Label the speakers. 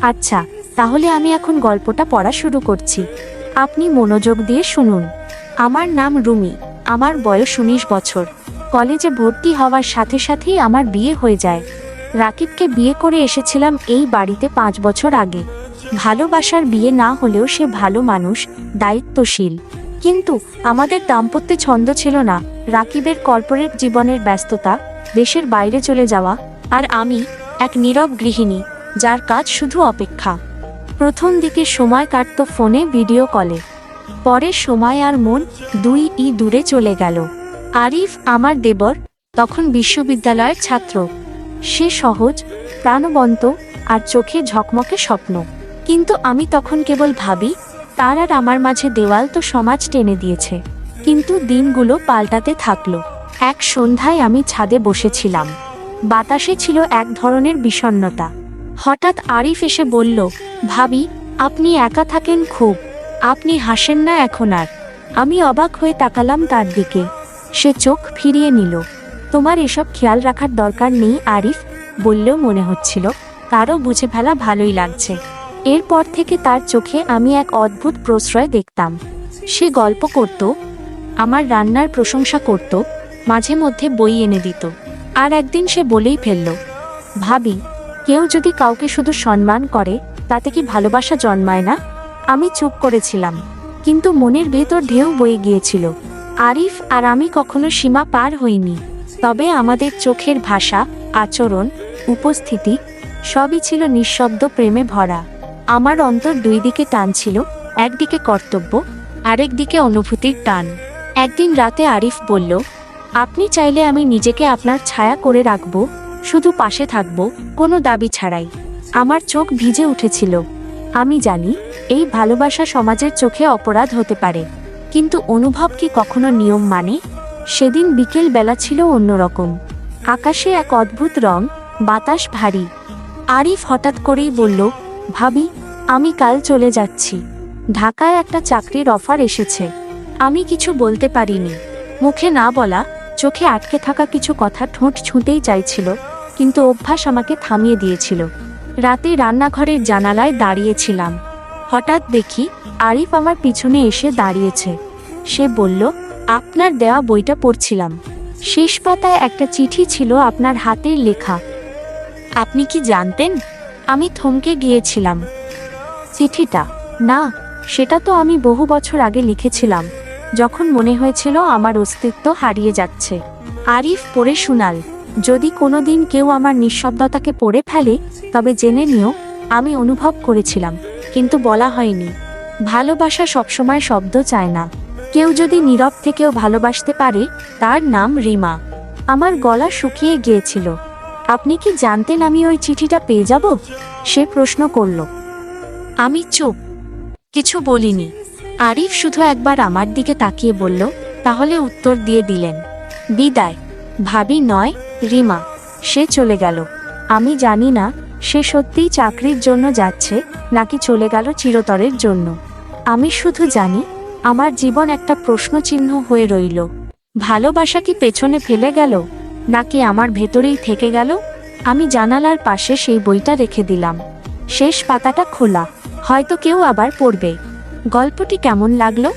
Speaker 1: আচ্ছা, তাহলে আমি এখন গল্পটা পড়া শুরু করছি। আপনি মনোযোগ দিয়ে শুনুন। আমার নাম রুমি। আমার বয়স 19 বছর। কলেজে ভর্তি হওয়ার সাথে সাথেই আমার বিয়ে হয়ে যায়। রাকিবকে বিয়ে করে এসেছিলাম এই বাড়িতে 5 বছর আগে। ভালোবাসার বিয়ে না হলেও সে ভালো মানুষ, দায়িত্বশীল। কিন্তু আমাদের দাম্পত্যে ছন্দ ছিল না। রাকিবের কর্পোরেট জীবনের ব্যস্ততা, দেশের বাইরে চলে যাওয়া, আর আমি এক নীরব গৃহিণী, যার কাজ শুধু অপেক্ষা। প্রথম দিকে সময় কাটত ফোনে, ভিডিও কলে। পরে সময় আর মন দুই দূরে চলে গেল। আরিফ আমার দেবর, তখন বিশ্ববিদ্যালয়ের ছাত্র। সে সহজ, প্রাণবন্ত আর চোখে ঝকমকে স্বপ্ন। কিন্তু আমি তখন কেবল ভাবি, তার আর আমার মাঝে দেওয়াল তো সমাজ টেনে দিয়েছে। কিন্তু দিনগুলো পাল্টাতে থাকলো। এক সন্ধ্যায় আমি ছাদে বসেছিলাম। বাতাসে ছিল এক ধরনের বিষণ্ণতা। হঠাৎ আরিফ এসে বলল, ভাবি, আপনি একা থাকেন খুব, আপনি হাসেন না এখন আর। আমি অবাক হয়ে তাকালাম তার দিকে। সে চোখ ফিরিয়ে নিল। তোমার এসব খেয়াল রাখার দরকার নেই আরিফ, বললেও মনে হচ্ছিল তারও বুঝে ফেলা ভালোই লাগছে। এরপর থেকে তার চোখে আমি এক অদ্ভুত প্রশ্রয় দেখতাম। সে গল্প করত, আমার রান্নার প্রশংসা করত, মাঝে মধ্যে বই এনে দিত। আর একদিন সে বলেই ফেলল, ভাবি, কেউ যদি কাউকে শুধু সম্মান করে, তাতে কি ভালোবাসা জন্মায় না? আমি চুপ করেছিলাম, কিন্তু মনের ভেতর ঢেউ বয়ে গিয়েছিল। আরিফ আর আমি কখনো সীমা পার হইনি, তবে আমাদের চোখের ভাষা, আচরণ, উপস্থিতি সবই ছিল নিঃশব্দ প্রেমে ভরা। আমার অন্তর দুই দিকে টান ছিল, একদিকে কর্তব্য, আরেক দিকে অনুভূতির টান। একদিন রাতে আরিফ বলল, আপনি চাইলে আমি নিজেকে আপনার ছায়া করে রাখব, শুধু পাশে থাকব, কোনো দাবি ছাড়াই। আমার চোখ ভিজে উঠেছিল। আমি জানি এই ভালোবাসা সমাজের চোখে অপরাধ হতে পারে, কিন্তু অনুভব কি কখনো নিয়ম মানে? সেদিন বিকেল বেলা ছিল অন্যরকম। আকাশে এক অদ্ভুত রং, বাতাস ভারী। আরিফ হঠাৎ করেই বলল, ভাবি, আমি কাল চলে যাচ্ছি। ঢাকায় একটা চাকরির অফার এসেছে। আমি কিছু বলতে পারিনি। মুখে না বলা, চোখে আটকে থাকা কিছু কথা ঠোঁট ছুঁতেই চাইছিল, কিন্তু অভ্যাস আমাকে থামিয়ে দিয়েছিল। রাতে রান্নাঘরের জানালায় দাঁড়িয়েছিলাম। হঠাৎ দেখি আরিফ আমার পিছনে এসে দাঁড়িয়েছে। সে বলল, আপনার দেওয়া বইটা পড়ছিলাম। শেষ পাতায় একটা চিঠি ছিল আপনার হাতের লেখা। আপনি কি জানতেন? আমি থমকে গিয়েছিলাম। চিঠিটা? না, সেটা তো আমি বহু বছর আগে লিখেছিলাম, যখন মনে হয়েছিল আমার অস্তিত্ব হারিয়ে যাচ্ছে। আরিফ পড়ে শোনাল, যদি কোনোদিন কেউ আমার নিঃশব্দতাকে পড়ে ফেলে, তবে জেনে নিও আমি অনুভব করেছিলাম, কিন্তু বলা হয়নি। ভালোবাসা সবসময় শব্দ চায় না। কেউ যদি নীরব থেকেও ভালোবাসতে পারে, তার নাম রিমা। আমার গলা শুকিয়ে গিয়েছিল। আপনি কি জানতেন আমি ওই চিঠিটা পেয়ে যাব? সে প্রশ্ন করল। আমি চুপ, কিছু বলিনি। আরিফ শুধু একবার আমার দিকে তাকিয়ে বলল, তাহলে উত্তর দিয়ে দিলেন, বিদায়। ভাবি নয়, রিমা। সে চলে গেল। আমি জানি না সে সত্যিই চাকরির জন্য যাচ্ছে, নাকি চলে গেল চিরতরের জন্য। আমি শুধু জানি আমার জীবন একটা প্রশ্নচিহ্ন হয়ে রইল। ভালোবাসা কি পেছনে ফেলে গেল, নাকি আমার ভেতরেই থেকে গেল? আমি জানালার পাশে সেই বইটা রেখে দিলাম। শেষ পাতাটা খোলা, হয়তো কেউ আবার পড়বে। গল্পটি কেমন লাগলো?